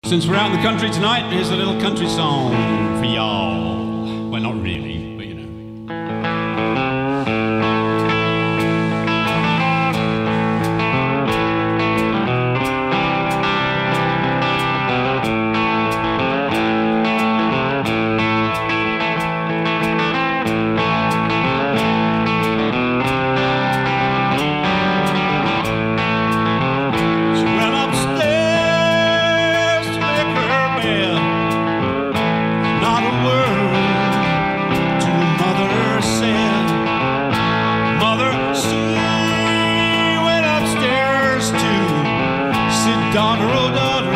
Since we're out in the country tonight, here's a little country song for y'all. Well, not really, but you know. Daughter, oh daughter,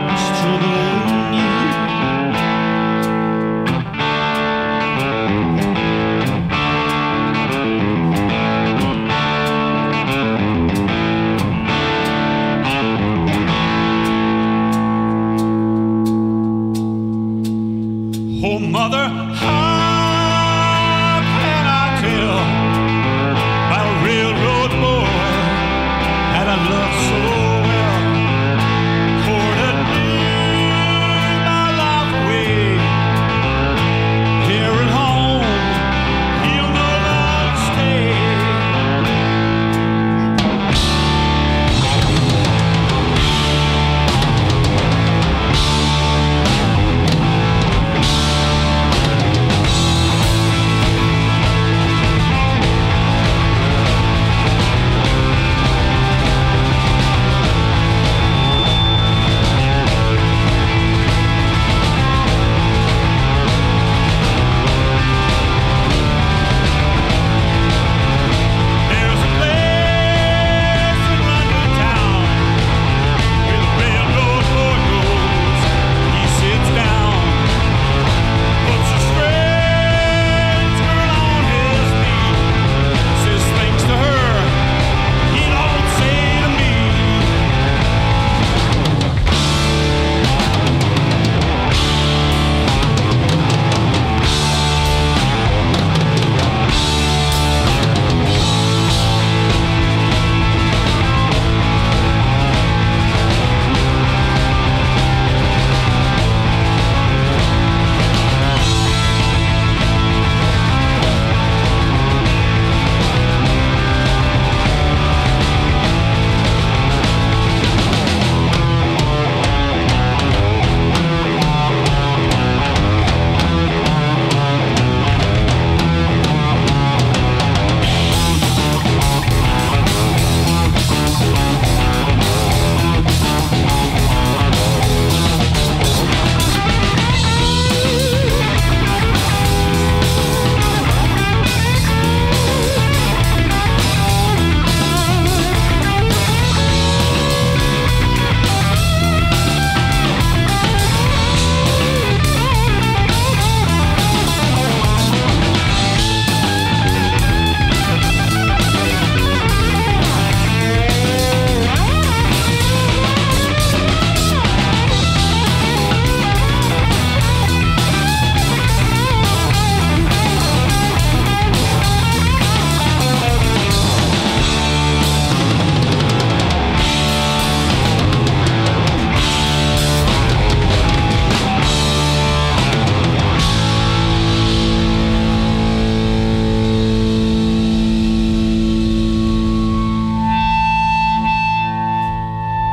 what's troubling you? Oh mother, how can I tell about a railroad boy that I love so?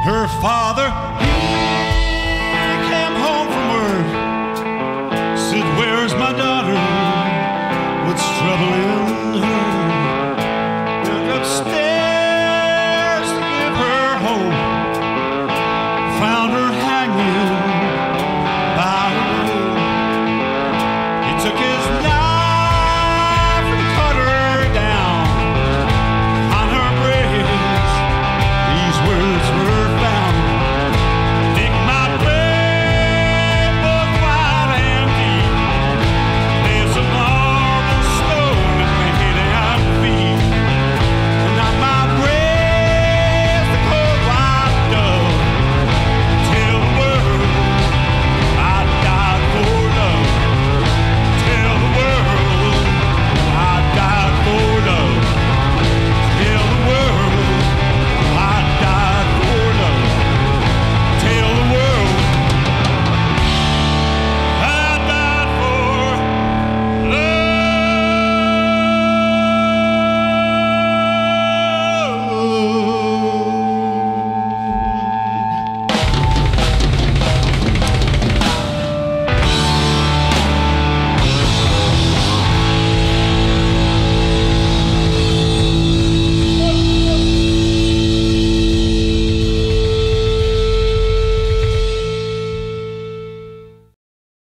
Her father, he came home from work, said, where's my daughter? What's troubling her? Went upstairs to give her hope, found her